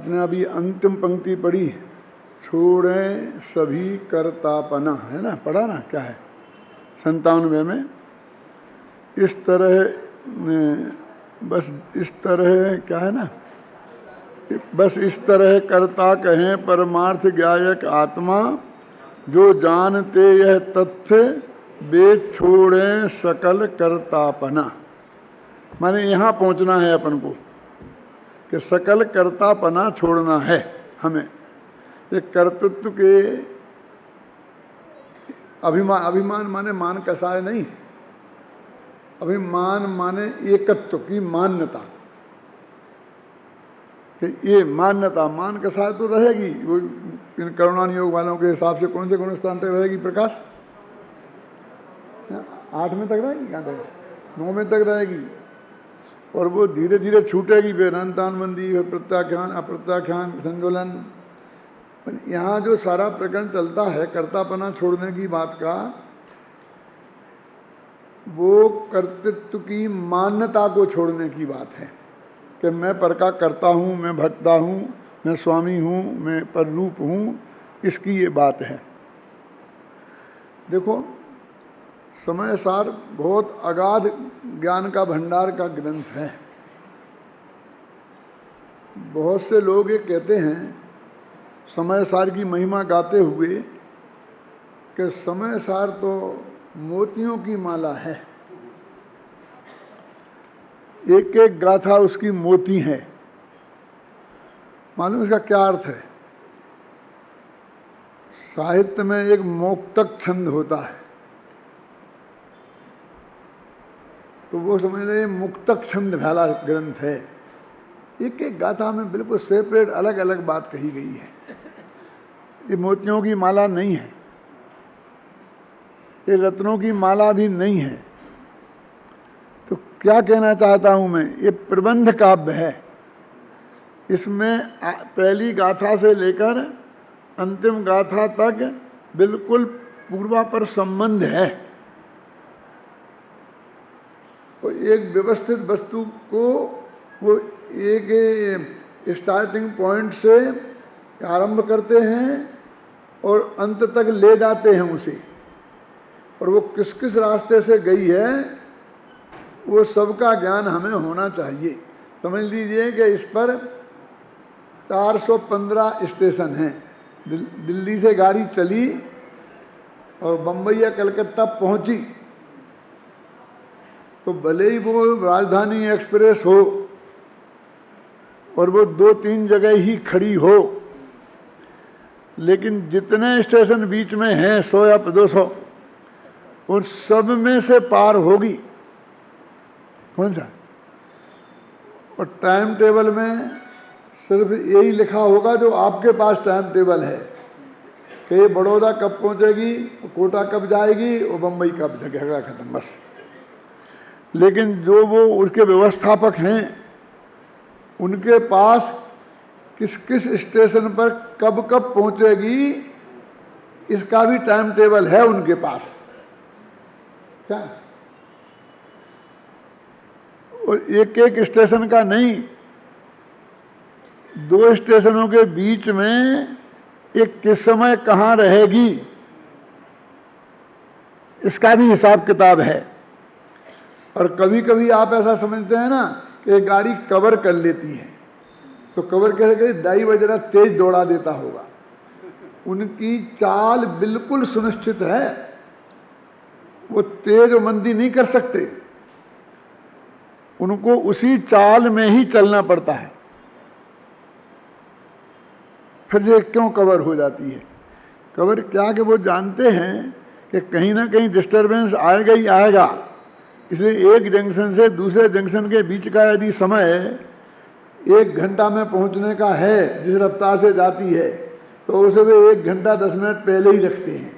आपने अभी अंतिम पंक्ति पढ़ी, छोड़ें सभी करतापना, है ना, पढ़ा ना, क्या है 97 में। इस तरह बस इस तरह क्या है ना, बस इस तरह करता कहें परमार्थ ज्ञायक आत्मा, जो जानते यह तथ्य वे छोड़ें सकल करतापना। माने यहाँ पहुँचना है अपन को कि सकल कर्तापना छोड़ना है हमें। ये कर्तृत्व के अभिमान माने मान कसाय नहीं, अभिमान माने एकत्व की मान्यता, कि ये मान्यता मान कसाय तो रहेगी। वो इन करुणान योग वालों के हिसाब से कौन से स्थान तक रहेगी प्रकाश? 8 में तक रहेगी, कहाँ तक? 9 में तक रहेगी, और वो धीरे धीरे छूटेगी। फिर अंतानबंदी, प्रत्याख्यान, अप्रत्याख्यान, संतुलन। यहाँ जो सारा प्रकरण चलता है कर्तापना छोड़ने की बात का, वो कर्तृत्व की मान्यता को छोड़ने की बात है कि मैं पर का करता हूँ, मैं भक्ता हूँ, मैं स्वामी हूँ, मैं पररूप हूँ, इसकी ये बात है। देखो, समय सार बहुत अगाध ज्ञान का भंडार का ग्रंथ है। बहुत से लोग ये कहते हैं समय सार की महिमा गाते हुए कि समय सार तो मोतियों की माला है, एक एक गाथा उसकी मोती है। मालूम इसका क्या अर्थ है? साहित्य में एक मोक्तक छंद होता है, तो वो समझ लें मुक्तक छंद वाला ग्रंथ है। एक एक गाथा में बिल्कुल सेपरेट अलग अलग बात कही गई है। ये मोतियों की माला नहीं है, ये रत्नों की माला भी नहीं है। तो क्या कहना चाहता हूं मैं, ये प्रबंध काव्य है। इसमें पहली गाथा से लेकर अंतिम गाथा तक बिल्कुल पूर्वापर संबंध है। तो एक व्यवस्थित वस्तु को वो एक स्टार्टिंग पॉइंट से आरंभ करते हैं और अंत तक ले जाते हैं उसे, और वो किस किस रास्ते से गई है वो सबका ज्ञान हमें होना चाहिए। समझ लीजिए कि इस पर 415 स्टेशन हैं। दिल्ली से गाड़ी चली और बम्बई या कलकत्ता पहुंची, तो भले ही वो राजधानी एक्सप्रेस हो और वो 2-3 जगह ही खड़ी हो, लेकिन जितने स्टेशन बीच में हैं 100 या 200, उन सब में से पार होगी। कौन सा? और टाइम टेबल में सिर्फ यही लिखा होगा जो आपके पास टाइम टेबल है कि बड़ौदा कब पहुंचेगी, कोटा कब जाएगी और बम्बई कब, झगड़ा खत्म, बस। लेकिन जो वो उसके व्यवस्थापक हैं उनके पास किस किस स्टेशन पर कब कब पहुंचेगी इसका भी टाइम टेबल है उनके पास। क्या? और एक एक स्टेशन का नहीं, 2 स्टेशनों के बीच में एक किस समय कहाँ रहेगी इसका भी हिसाब किताब है। और कभी कभी आप ऐसा समझते हैं ना कि गाड़ी कवर कर लेती है, तो कवर कैसे करें? ड्राइवर जरा तेज दौड़ा देता होगा। उनकी चाल बिल्कुल सुनिश्चित है, वो तेज और मंदी नहीं कर सकते, उनको उसी चाल में ही चलना पड़ता है। फिर ये क्यों कवर हो जाती है? कवर क्या कि वो जानते हैं कि कहीं ना कहीं डिस्टरबेंस आएगा ही आएगा, इसलिए एक जंक्शन से दूसरे जंक्शन के बीच का यदि समय 1 घंटा में पहुंचने का है, जिस रफ्तार से जाती है, तो उसे वे 1 घंटा 10 मिनट पहले ही रखते हैं।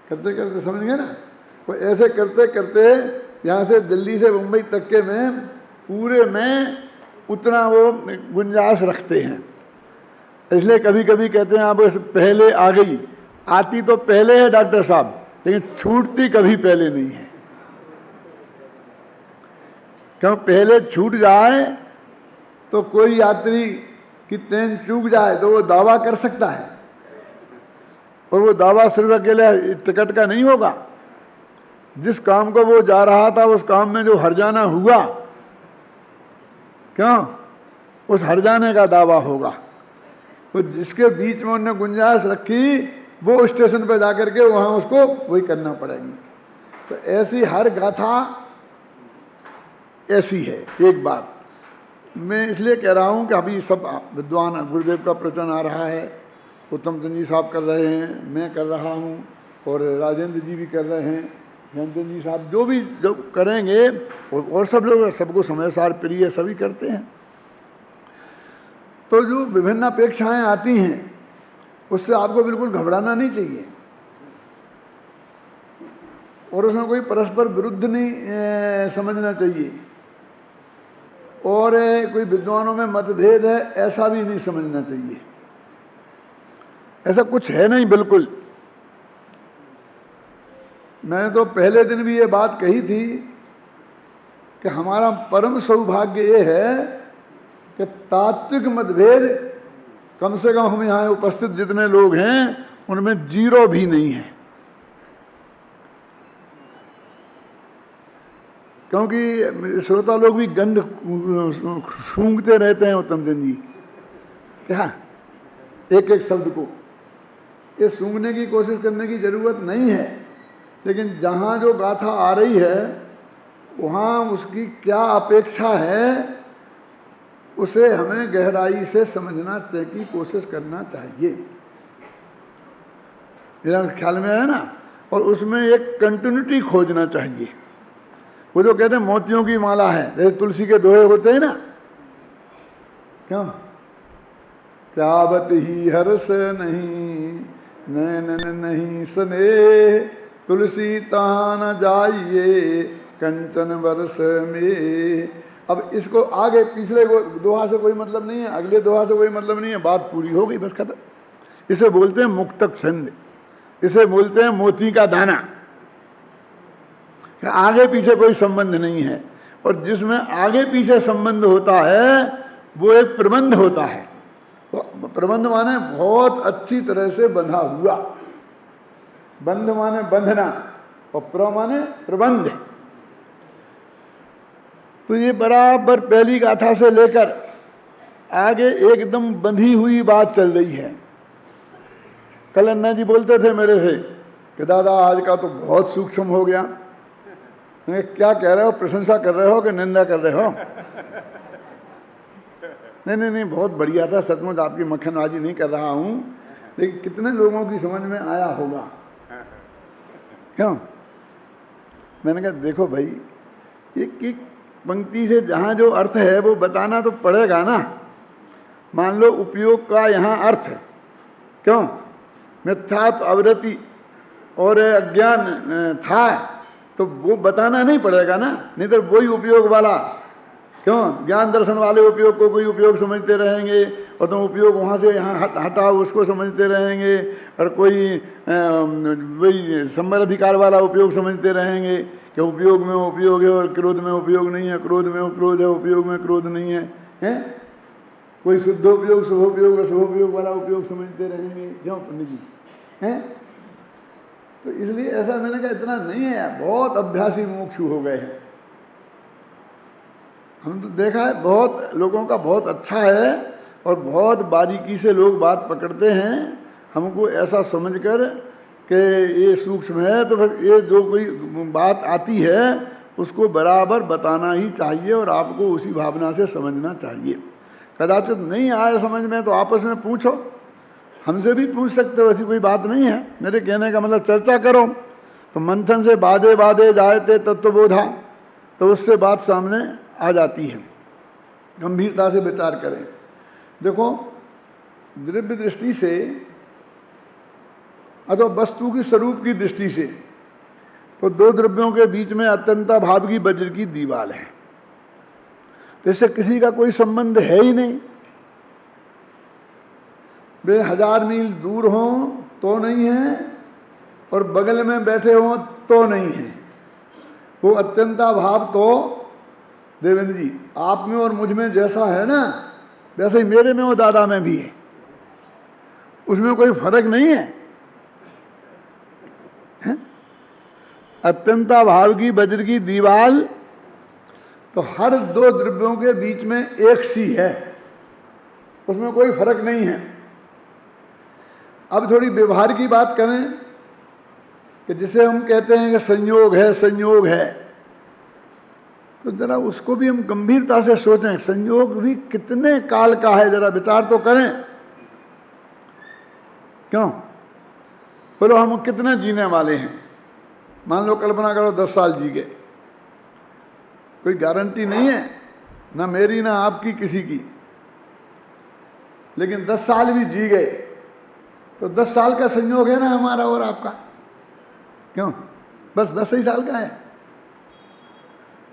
करते करते समझ गए ना? वो ऐसे करते करते यहाँ से दिल्ली से मुंबई तक के में पूरे में उतना वो गुंजाइश रखते हैं। इसलिए कभी कभी कहते हैं आप पहले आ गई, आती तो पहले है डॉक्टर साहब, लेकिन छूटती कभी पहले नहीं है। क्यों? पहले छूट जाए तो कोई यात्री की ट्रेन चूक जाए तो वो दावा कर सकता है, और वो दावा सिर्फ अकेले टिकट का नहीं होगा, जिस काम को वो जा रहा था उस काम में जो हर्जाना हुआ, क्यों, उस हर्जाने का दावा होगा। तो जिसके बीच में उन्होंने गुंजाइश रखी वो स्टेशन पर जाकर के वहां उसको वही करना पड़ेगी। तो ऐसी हर गाथा ऐसी है। एक बात मैं इसलिए कह रहा हूं कि अभी सब विद्वान गुरुदेव का प्रवचन आ रहा है, उत्तम चंद जी साहब कर रहे हैं, मैं कर रहा हूं, और राजेंद्र जी भी कर रहे हैं, जयंत जी साहब जो भी जो करेंगे, और सब लोग, सबको समय सार प्रिय सभी करते हैं। तो जो विभिन्न अपेक्षाएं आती हैं उससे आपको बिल्कुल घबराना नहीं चाहिए, और उसमें कोई परस्पर विरुद्ध नहीं समझना चाहिए, और कोई विद्वानों में मतभेद है ऐसा भी नहीं समझना चाहिए। ऐसा कुछ है नहीं बिल्कुल। मैंने तो पहले दिन भी ये बात कही थी कि हमारा परम सौभाग्य ये है कि तात्विक मतभेद कम से कम हम यहाँ उपस्थित जितने लोग हैं उनमें 0 भी नहीं है। क्योंकि श्रोता लोग भी गंध सूंघते रहते हैं उत्तम चंद जी, क्या एक एक शब्द को, ये सूंघने की कोशिश करने की जरूरत नहीं है, लेकिन जहाँ जो गाथा आ रही है वहाँ उसकी क्या अपेक्षा है उसे हमें गहराई से समझना की कोशिश करना चाहिए। मेरा ख्याल में है ना, और उसमें एक कंटिन्यूटी खोजना चाहिए। वो जो कहते हैं मोतियों की माला है, जैसे तुलसी के दोहे होते हैं ना, क्यों, क्या बत ही हर्ष नहीं नैनन नहीं सने, तुलसी तान जाइए कंचन वर्ष में। अब इसको आगे पिछले दोहा से कोई मतलब नहीं है, अगले दोहा से कोई मतलब नहीं है, बात पूरी हो गई, बस खत्म। इसे बोलते हैं मुक्तक छंद, इसे बोलते हैं मोती का दाना। आगे पीछे कोई संबंध नहीं है, और जिसमें आगे पीछे संबंध होता है वो एक प्रबंध होता है। तो प्रबंध माने बहुत अच्छी तरह से बंधा हुआ, बंध माने बंधना, और प्र माने प्रबंध। तो ये बराबर पहली गाथा से लेकर आगे एकदम बंधी हुई बात चल रही है। कल अन्ना जी बोलते थे मेरे से कि दादा आज का तो बहुत सूक्ष्म हो गया। क्या कह रहे हो, प्रशंसा कर रहे हो कि निंदा कर रहे हो? नहीं, बहुत बढ़िया था, सचमुच आपकी मक्खनबाजी नहीं कर रहा हूं, लेकिन कितने लोगों की समझ में आया होगा, क्यों? मैंने कहा देखो भाई, एक पंक्ति से जहां जो अर्थ है वो बताना तो पड़ेगा ना। मान लो उपयोग का यहाँ अर्थ, क्यों, मिथ्यात्व आवृत्ति और अज्ञान था, तो वो बताना नहीं पड़ेगा ना, नहीं तो वही उपयोग वाला, क्यों, ज्ञान दर्शन वाले उपयोग को कोई उपयोग समझते रहेंगे, और तुम उपयोग वहाँ से यहाँ हटाओ उसको समझते रहेंगे, और कोई वही संवर अधिकार वाला उपयोग समझते रहेंगे कि उपयोग में उपयोग है और क्रोध में उपयोग नहीं है, क्रोध में क्रोध है, उपयोग में क्रोध नहीं है, हैं? कोई शुद्धोपयोग शुभोपयोग और शुभोपयोग वाला उपयोग समझते रहेंगे, क्यों पंडित जी, हैं? तो इसलिए ऐसा मैंने कहा इतना नहीं है, बहुत अभ्यासी मुमुक्षु हो गए हैं। हम तो देखा है बहुत लोगों का बहुत अच्छा है, और बहुत बारीकी से लोग बात पकड़ते हैं। हमको ऐसा समझकर कि ये सूक्ष्म है, तो फिर ये जो कोई बात आती है उसको बराबर बताना ही चाहिए, और आपको उसी भावना से समझना चाहिए। कदाचित नहीं आए समझ में तो आपस में पूछो, हमसे भी पूछ सकते हो, ऐसी कोई बात नहीं है। मेरे कहने का मतलब चर्चा करो, तो मंथन से बादे बादे जायते तत्वबोधा, तो उससे बात सामने आ जाती है। गंभीरता से विचार करें। देखो, द्रव्य दृष्टि से अथवा वस्तु की स्वरूप की दृष्टि से तो दो द्रव्यों के बीच में अत्यंता भाव की वज्र की दीवार है, तो इससे किसी का कोई संबंध है ही नहीं। वे 1000 मील दूर हों तो नहीं है, और बगल में बैठे हों तो नहीं है। वो अत्यंता भाव तो देवेंद्र जी आप में और मुझ में जैसा है ना, वैसे ही मेरे में और दादा में भी है, उसमें कोई फर्क नहीं है, है? अत्यंता भाव की वज्र की दीवाल तो हर दो द्रव्यों के बीच में एक सी है, उसमें कोई फर्क नहीं है। अब थोड़ी व्यवहार की बात करें कि जिसे हम कहते हैं कि संयोग है, संयोग है, तो जरा उसको भी हम गंभीरता से सोचें। संयोग भी कितने काल का है, जरा विचार तो करें। क्यों बोलो, हम कितने जीने वाले हैं? मान लो कल्पना करो 10 साल जी गए, कोई गारंटी नहीं है, ना मेरी ना आपकी, किसी की। लेकिन 10 साल भी जी गए तो 10 साल का संयोग है ना हमारा और आपका। क्यों? बस 10 ही साल का है।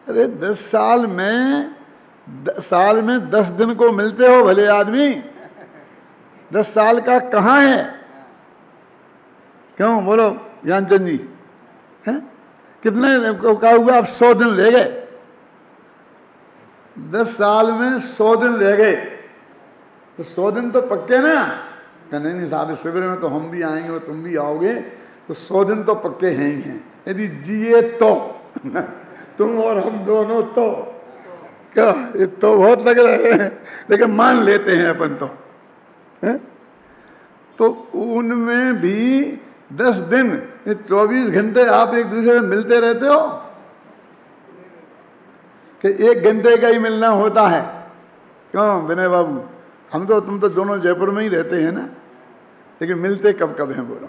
अरे 10 साल में 10 दिन को मिलते हो भले आदमी, 10 साल का कहाँ है? क्यों बोलो ज्ञानचंद जी, हैं? कितने का हुआ? आप 100 दिन ले गए, 10 साल में 100 दिन रह गए, तो 100 दिन तो पक्के ना? नहीं नहीं साहब, इस शिविर में तो हम भी आएंगे और तुम भी आओगे, तो 100 दिन तो पक्के हैं ही हैं, यदि जिए तो तुम और हम दोनों तो। क्या ये तो बहुत लग रहे हैं, लेकिन मान लेते हैं अपन तो, है? तो उनमें भी 10 दिन, 24 घंटे आप एक दूसरे से मिलते रहते हो कि 1 घंटे का ही मिलना होता है? क्यों विनय बाबू, हम तो तुम तो दोनों जयपुर में ही रहते हैं ना, लेकिन मिलते कब कब हैं बोलो?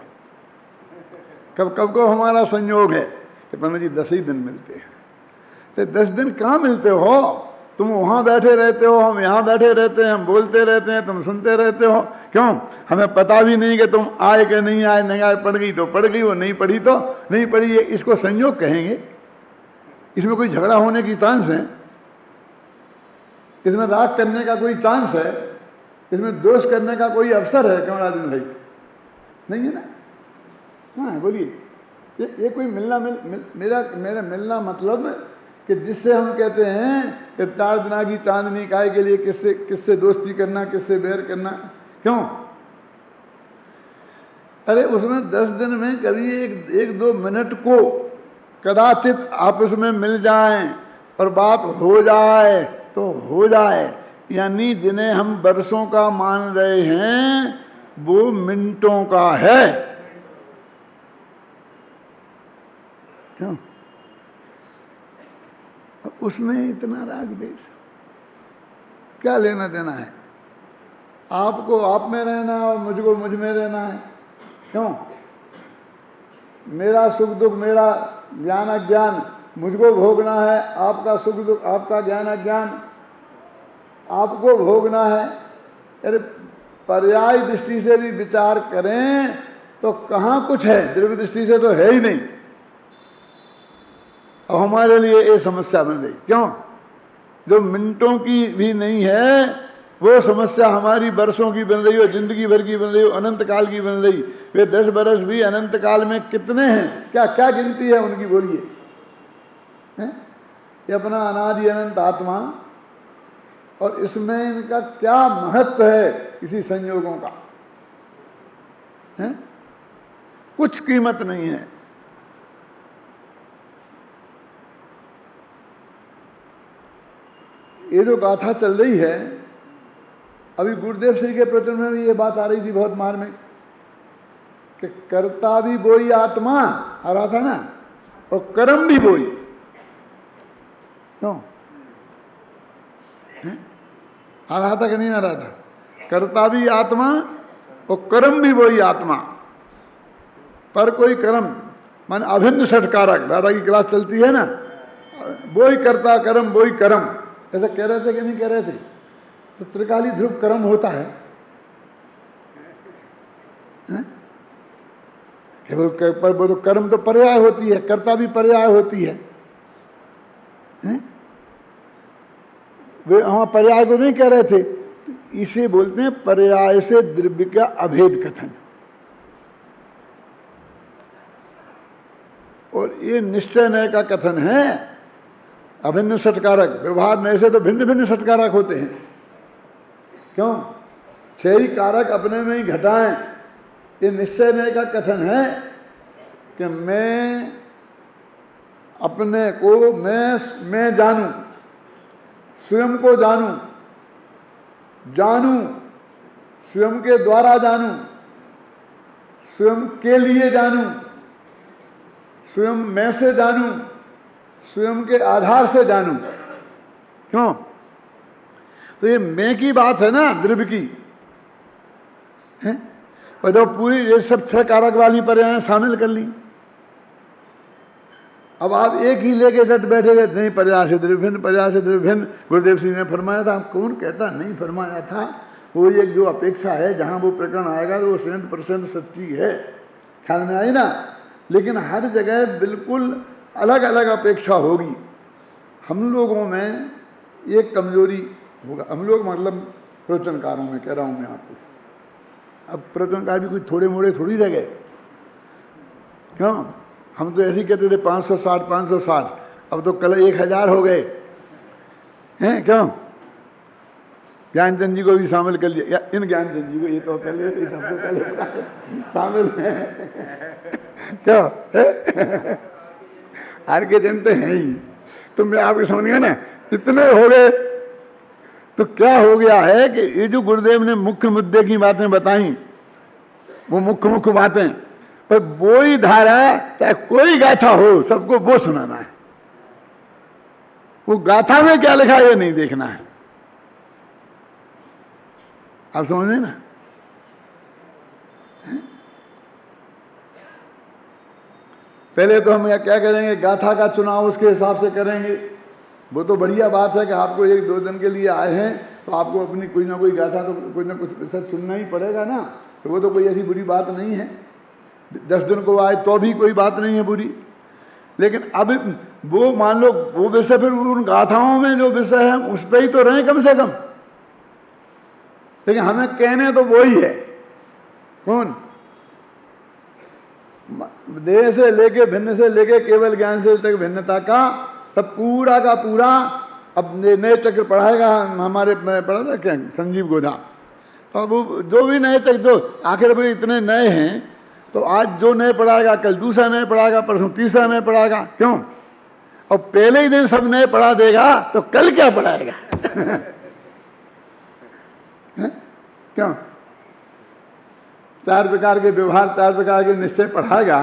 कब कब को हमारा संयोग है कि पन्ना जी 10 ही दिन मिलते हैं। तो 10 दिन कहाँ मिलते हो? तुम वहाँ बैठे रहते हो, हम यहाँ बैठे रहते हैं, हम बोलते रहते हैं, तुम सुनते रहते हो। क्यों? हमें पता भी नहीं कि तुम आए कि नहीं आए, निगाह पड़ गई तो पड़ गई, वो नहीं पड़ी तो नहीं पड़ी। इसको संयोग कहेंगे? इसमें कोई झगड़ा होने की चांस है? इसमें राग करने का कोई चांस है? इसमें दोष करने का कोई अवसर है कमलादीन भाई? नहीं है ना? हाँ बोलिए। ये कोई मिलना मेरा मिलना मतलब कि जिससे हम कहते हैं कि 4 दिना की चांदनी काय के लिए किससे दोस्ती करना, किससे बैर करना। क्यों? अरे उसमें 10 दिन में कभी एक 2 मिनट को कदाचित आपस में मिल जाएं और बात हो जाए तो हो जाए, यानी जिन्हें हम वर्षों का मान रहे हैं वो मिनटों का है। क्यों? उसमें इतना राग देश, क्या लेना देना है? आपको आप में रहना और मुझको मुझ में रहना है। क्यों? मेरा सुख दुख, मेरा ज्ञान अज्ञान मुझको भोगना है, आपका सुख दुख, आपका ज्ञान अज्ञान आपको भोगना है। अरे पर्याय दृष्टि से भी विचार करें तो कहाँ कुछ है, द्रव्य दृष्टि से तो है ही नहीं। अब हमारे लिए ये समस्या बन गई। क्यों? जो मिनटों की भी नहीं है वो समस्या हमारी वर्षों की बन रही हो, जिंदगी भर की बन रही हो, अनंत काल की बन रही। वे 10 बरस भी अनंत काल में कितने हैं? क्या क्या गिनती है उनकी? बोलिए। ये अपना अनादि अनंत आत्मा, और इसमें इनका क्या महत्व है किसी संयोगों का? है? कुछ कीमत नहीं है। ये जो गाथा चल रही है, अभी गुरुदेव श्री के प्रवचन में भी ये बात आ रही थी बहुत मार्मिक कि कर्ता भी वही आत्मा आ रहा था ना, और कर्म भी वही। क्यों? आ रहा था कि नहीं आ रहा था? कर्ता भी आत्मा और कर्म भी वही आत्मा, पर कोई कर्म मान अभिन्न षटकारक, दादा की क्लास चलती है ना, वही कर्ता कर्म वही कर्म, ऐसा कह रहे थे कि नहीं कह रहे थे? तो त्रिकाली ध्रुव कर्म होता है, पर वो तो कर्म तो पर्याय होती है, कर्ता भी पर्याय होती है। वे वहां पर्याय को नहीं कह रहे थे, इसे बोलते हैं पर्याय से द्रव्य का अभेद कथन। और ये निश्चय नय का कथन है, अभिन्न षटकारक। व्यवहार नय से तो भिन्न भिन्न षटकारक होते हैं। क्यों? छह ही कारक अपने में ही घटाएं। ये निश्चय में का कथन है कि मैं अपने को मैं जानूं, स्वयं को जानूं, स्वयं के द्वारा जानूं, स्वयं के लिए जानूं, स्वयं मैं से जानूं, स्वयं के आधार से जानूं। क्यों? तो ये मैं की बात है ना, द्रव्य की है। और जब पूरी ये सब छह कारक वाली पर्यायें शामिल कर ली, अब आप एक ही लेके डट बैठे गए, नहीं पर्याय से द्रव्य भिन्न, पर्याय से द्रव्य भिन्न। गुरुदेव सिंह ने फरमाया था, कौन कहता नहीं फरमाया था? वो एक जो अपेक्षा है, जहां वो प्रकरण आएगा तो वो 100% सच्ची है, ख्याल में आई ना। लेकिन हर जगह बिल्कुल अलग अलग अपेक्षा होगी। हम लोगों में एक कमजोरी होगा, हम लोग मतलब प्रवचनकारों में कह रहा हूं मैं आपको। अब प्रवचनकार भी कोई थोड़े मोड़े थोड़ी रह गए। क्यों? हम तो ऐसे ही कहते थे 560 560, अब तो कल 1000 हो गए हैं। क्यों? ज्ञानचंद जी को भी शामिल कर लिया, इन ज्ञानचंद जी को, ये तो पहले सबसे पहले शामिल है। क्यों? हर के जन तो है ही। तो मैं आपके समझ गया ना, इतने हो गए। तो क्या हो गया है कि ये जो गुरुदेव ने मुख्य मुद्दे की बातें बताई, वो मुख्य बातें, पर वो ही धारा, चाहे कोई गाथा हो, सबको वो सुनाना है। वो गाथा में क्या लिखा है ये नहीं देखना है। आप समझे ना? पहले तो हम क्या करेंगे, गाथा का चुनाव उसके हिसाब से करेंगे। वो तो बढ़िया बात है कि आपको 1-2 दिन के लिए आए हैं तो आपको अपनी कोई ना कोई गाथा तो कोई ना कुछ ऐसा चुनना ही पड़ेगा ना। तो वो तो कोई ऐसी बुरी बात नहीं है। 10 दिन को आए तो भी कोई बात नहीं है बुरी। लेकिन अब वो मान लो वो विषय, फिर उन गाथाओं में जो विषय है उस पर ही तो रहे कम से कम। लेकिन हमें कहने तो वो ही है। कौन? देह से लेके भिन्न से लेके केवल ज्ञान से तक भिन्नता का तब पूरा का पूरा। अब नए चक्र पढ़ाएगा, हमारे मैं पढ़ा था क्या, संजीव गोधा। तो अब जो भी नए तक, जो आखिर भाई इतने नए हैं, तो आज जो नए पढ़ाएगा कल दूसरा नए पढ़ाएगा, परसों तीसरा नए पढ़ाएगा। क्यों? और पहले ही दिन सब नए पढ़ा देगा तो कल क्या पढ़ाएगा? क्यों? 4 प्रकार के व्यवहार, 4 प्रकार के निश्चय पढ़ाएगा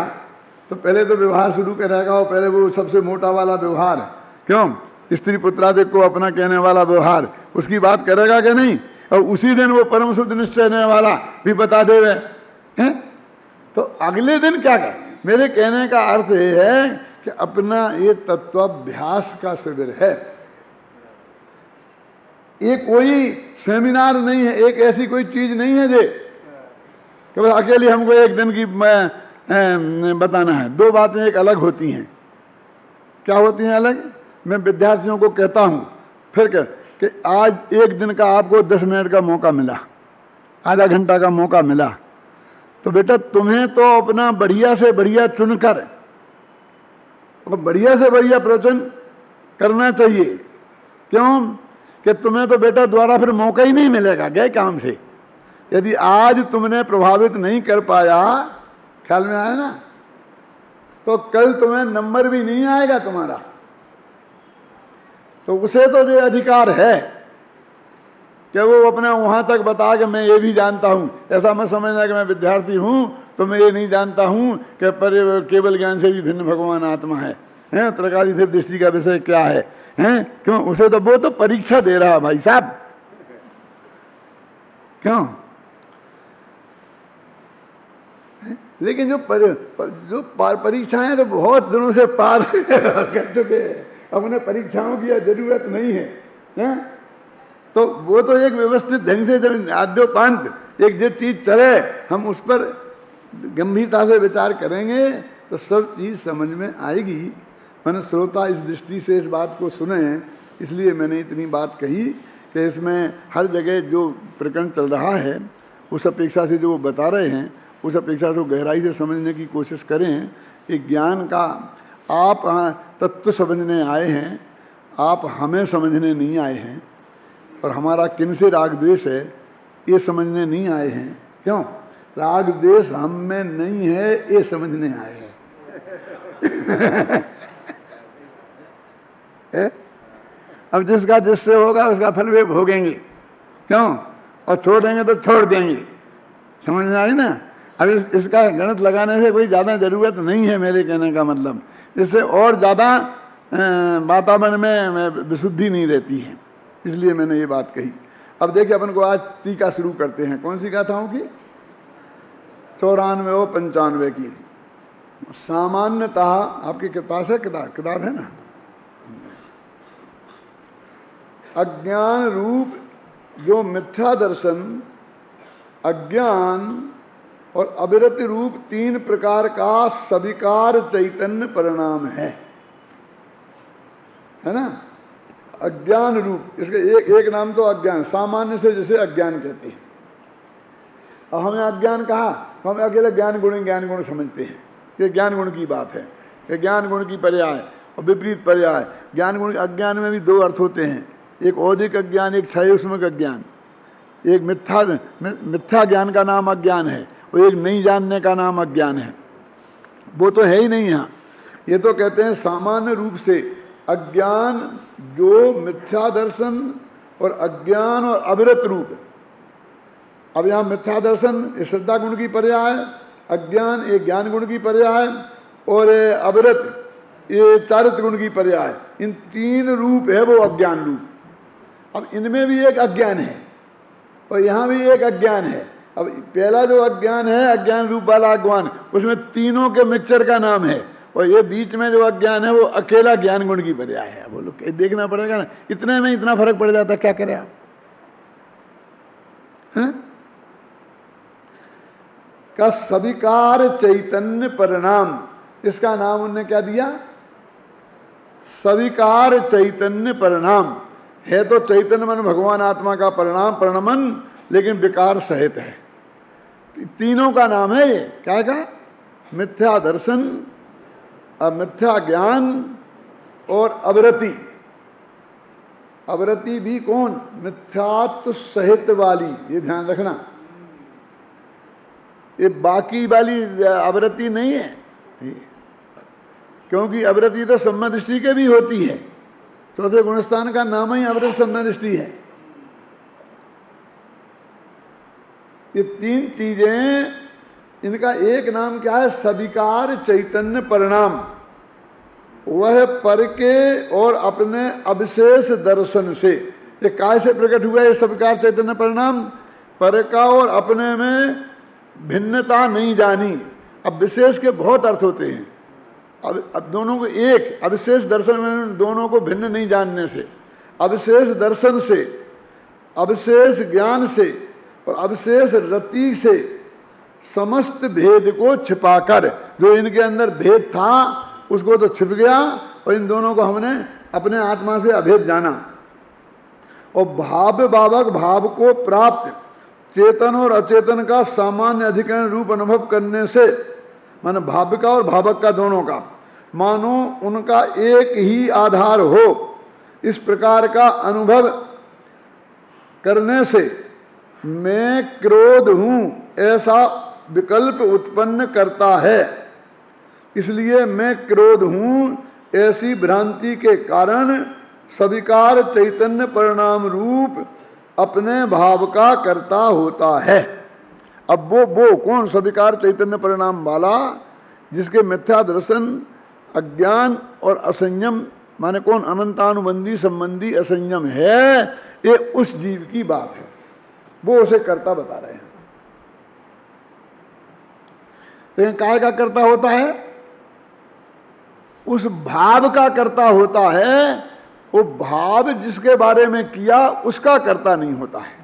तो पहले तो व्यवहार शुरू करेगा, और पहले वो सबसे मोटा वाला व्यवहार, क्यों, स्त्री पुत्रादि को अपना कहने वाला व्यवहार, उसकी बात करेगा कि नहीं? और उसी दिन वो परम शुद्ध निश्चय वाला भी बता दे रहे हैं। तो अगले दिन क्या कर, मेरे कहने का अर्थ ये है कि अपना ये तत्वाभ्यास का शिविर है। ये कोई सेमिनार नहीं है, एक ऐसी कोई चीज नहीं है जे कि बस अकेले हमको एक दिन की बताना है। 2 बातें एक अलग होती हैं। क्या होती हैं अलग? मैं विद्यार्थियों को कहता हूं फिर कि आज एक दिन का आपको 10 मिनट का मौका मिला, आधा घंटा का मौका मिला, तो बेटा तुम्हें तो अपना बढ़िया से बढ़िया चुनकर बढ़िया से बढ़िया प्रवचन करना चाहिए। क्यों? कि तुम्हें तो बेटा दोबारा फिर मौका ही नहीं मिलेगा गए काम से। यदि आज तुमने प्रभावित नहीं कर पाया, ख्याल में आया ना, तो कल तुम्हें नंबर भी नहीं आएगा तुम्हारा। तो उसे तो ये अधिकार है कि वो अपने वहां तक बता कि मैं ये भी जानता हूं। ऐसा मैं समझना कि मैं विद्यार्थी हूं तो मैं ये नहीं जानता हूं कि पर केवल ज्ञान से भी भिन्न भगवान आत्मा है, त्रकाली से दृष्टि का विषय क्या है, क्यों? उसे तो वो तो परीक्षा दे रहा भाई साहब। क्यों? लेकिन जो परीक्षाएं तो बहुत दिनों से पार कर चुके हैं, अब उन्हें परीक्षाओं की जरूरत नहीं है, तो वो तो एक व्यवस्थित ढंग से जब आद्योपांत एक जो चीज चले, हम उस पर गंभीरता से विचार करेंगे तो सब चीज समझ में आएगी। मैंने श्रोता इस दृष्टि से इस बात को सुने, इसलिए मैंने इतनी बात कही कि इसमें हर जगह जो प्रकरण चल रहा है उस अपेक्षा से जो वो बता रहे हैं, उस अपेक्षा से गहराई से समझने की कोशिश करें। एक ज्ञान का आप तत्व समझने आए हैं, आप हमें समझने नहीं आए हैं। और हमारा किनसे राग द्वेष है ये समझने नहीं आए हैं। क्यों? राग द्वेष हम में नहीं है, ये समझने आए हैं। अब जिसका जिससे होगा उसका फल वे भोगेंगे। क्यों? और छोड़ेंगे तो छोड़ देंगे। समझ में आई ना? अब इसका गणित लगाने से कोई ज़्यादा ज़रूरत नहीं है, मेरे कहने का मतलब। इससे और ज़्यादा वातावरण में विशुद्धि नहीं रहती है, इसलिए मैंने ये बात कही। अब देखिए अपन को आज टीका शुरू करते हैं। कौन सी गाथाओं की? 94 और 95 की। सामान्यतः आपके पास है किताब है ना? अज्ञान रूप जो मिथ्या दर्शन, अज्ञान और अविरति रूप 3 प्रकार का सविकार चैतन्य परिणाम है ना? अज्ञान रूप, इसके एक नाम तो अज्ञान, सामान्य से जिसे अज्ञान कहते हैं। अब हमें अज्ञान कहा, हम अकेले ज्ञान गुण समझते हैं। ये ज्ञान गुण की बात है। ये ज्ञान गुण की पर्याय और विपरीत पर्याय। ज्ञान गुण, अज्ञान में भी 2 अर्थ होते हैं, एक औदिक अज्ञान, एक क्षयोष्मक अज्ञान। एक मिथ्या ज्ञान का नाम अज्ञान है और एक नहीं जानने का नाम अज्ञान है। वो तो है ही नहीं यहाँ। ये तो कहते हैं सामान्य रूप से अज्ञान जो मिथ्या दर्शन और अज्ञान और अविरत रूप। अब यहाँ मिथ्या दर्शन ये श्रद्धा गुण की पर्याय, अज्ञान ये ज्ञान गुण की पर्याय और अविरत ये चारित्र गुण की पर्याय। इन 3 रूप है वो अज्ञान रूप। अब इनमें भी एक अज्ञान है और यहाँ भी एक अज्ञान है। अब पहला जो अज्ञान है, अज्ञान रूप वाला अज्ञान, उसमें तीनों के मिक्सचर का नाम है। और ये बीच में जो अज्ञान है वो अकेला ज्ञान गुण की पर्याय है। बोलो देखना पड़ेगा ना, इतने में इतना फर्क पड़ जाता, क्या करें आप? का सविकार चैतन्य परिणाम, इसका नाम उन्होंने क्या दिया? सविकार चैतन्य परिणाम। है तो चैतन्य मन भगवान आत्मा का परिणाम, परिणमन, लेकिन विकार सहित है। तीनों का नाम है ये। क्या का? मिथ्या दर्शन, मिथ्या ज्ञान और अविरति। अविरति भी कौन? मिथ्यात्व सहित वाली, ये ध्यान रखना। ये बाकी वाली अविरति नहीं है, क्योंकि अविरति तो सम्यदृष्टि के भी होती है। चौथे गुणस्थान का नाम ही अविरत सम्यदृष्टि है। ये 3 चीजें, इनका एक नाम क्या है? सविकार चैतन्य परिणाम। वह पर के और अपने अविशेष दर्शन से, ये काय से प्रकट हुआ है सविकार चैतन्य परिणाम? पर का और अपने में भिन्नता नहीं जानी। अब विशेष के बहुत अर्थ होते हैं। अब दोनों को एक अविशेष दर्शन में, दोनों को भिन्न नहीं जानने से, अविशेष दर्शन से, अविशेष ज्ञान से और अविशेष रति से समस्त भेद को छिपाकर, जो इनके अंदर भेद था उसको तो छिप गया और इन दोनों को हमने अपने आत्मा से अभेद जाना। और भाव भावक भाव को प्राप्त चेतन और अचेतन का सामान्य अधिकरण रूप अनुभव करने से, मानो भाव का और भावक का दोनों का, मानो उनका एक ही आधार हो, इस प्रकार का अनुभव करने से मैं क्रोध हूं ऐसा विकल्प उत्पन्न करता है। इसलिए मैं क्रोध हूं ऐसी भ्रांति के कारण सविकार चैतन्य परिणाम रूप अपने भाव का कर्ता होता है। अब वो कौन? सविकार चैतन्य परिणाम वाला, जिसके मिथ्या दर्शन, अज्ञान और असंयम, माने कौन? अनंतानुबंधी संबंधी असंयम है। ये उस जीव की बात है, वो उसे कर्ता बता रहे हैं। लेकिन काय का कर्ता होता है? उस भाव का कर्ता होता है। वो भाव जिसके बारे में किया उसका कर्ता नहीं होता है।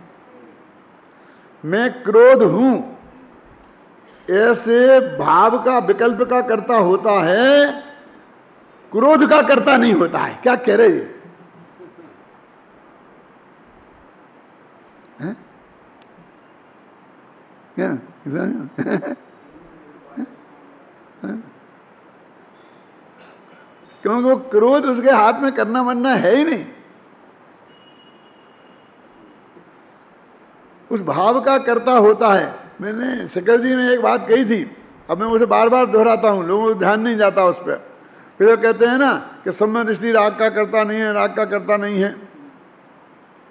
मैं क्रोध हूं ऐसे भाव का, विकल्प का कर्ता होता है, क्रोध का कर्ता नहीं होता है। क्या कह रहे हैं? क्या क्योंकि वो क्रोध उसके हाथ में करना बनना है ही नहीं। उस भाव का कर्ता होता है। मैंने शेखर जी ने एक बात कही थी, अब मैं उसे बार बार दोहराता हूँ, लोगों को ध्यान नहीं जाता उस पर। फिर वो कहते हैं ना कि सम्यक दृष्टि राग का कर्ता नहीं है, राग का कर्ता नहीं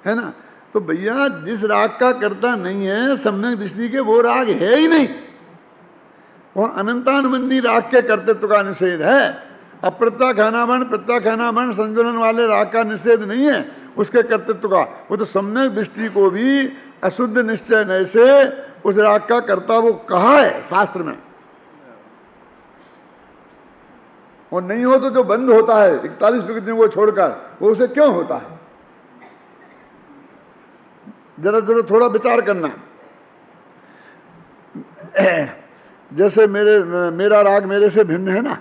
है ना। तो भैया जिस राग का कर्ता नहीं है सम्यक दृष्टि के, वो राग है ही नहीं। वो अनंतानुबंधी राग के कर्तृत्व का निषेध है। अब प्रत्याख्यानावर्ण प्रत्याख्यानावर्ण संजुलन वाले राग का निषेध नहीं है उसके कर्तृत्व का। वो तो सम्यक दृष्टि को भी अशुद्ध निश्चय नय से उस राग का कर्ता वो कहा है शास्त्र में। और नहीं हो तो जो बंद होता है 41 विकृतियों को छोड़कर, वो उसे क्यों होता है? जरा जरा थोड़ा विचार करना। जैसे मेरा राग मेरे से भिन्न है ना,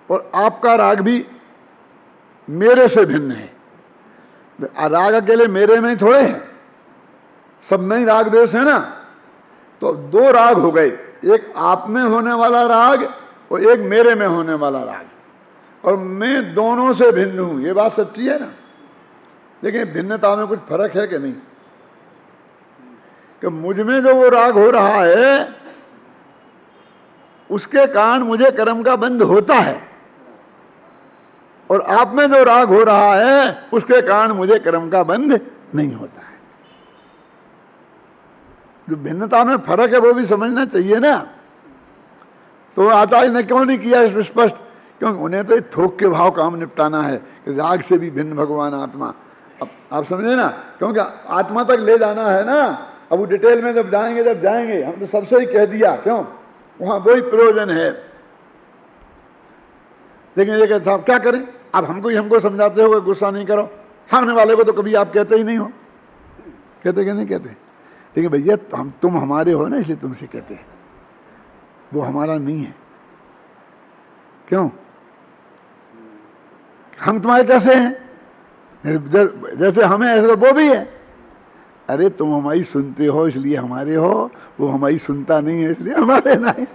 और आपका राग भी मेरे से भिन्न है। राग अकेले मेरे में थोड़े है, सब में ही राग द्वेष है ना। तो दो राग हो गए, एक आप में होने वाला राग और एक मेरे में होने वाला राग। और मैं दोनों से भिन्न हूं, ये बात सच्ची है ना। लेकिन भिन्नता में कुछ फर्क है कि नहीं? कि मुझ में जो वो राग हो रहा है उसके कारण मुझे कर्म का बंध होता है, और आप में जो राग हो रहा है उसके कारण मुझे कर्म का बंध नहीं होता है। जो भिन्नता में फर्क है वो भी समझना चाहिए ना। तो आचार्य ने क्यों नहीं किया इस स्पष्ट? क्योंकि उन्हें तो थोक के भाव काम निपटाना है कि राग से भी भिन्न भगवान आत्मा। अब आप समझे ना, क्योंकि आत्मा तक ले जाना है ना। अब वो डिटेल में जब जाएंगे हम तो सबसे ही कह दिया, क्यों वहां वही प्रयोजन है। लेकिन ये कहते साहब क्या करें, आप हमको समझाते हो, गुस्सा नहीं करो। सामने वाले को तो कभी आप कहते ही नहीं हो। कहते कि नहीं कहते? लेकिन भैया तुम हमारे हो ना, इसलिए तुमसे कहते हैं, वो हमारा नहीं है। क्यों? हम तुम्हारे कैसे हैं? जैसे हमें ऐसे वो भी है। अरे तुम हमारी सुनते हो इसलिए हमारे हो, वो हमारी सुनता नहीं है इसलिए हमारे नहीं।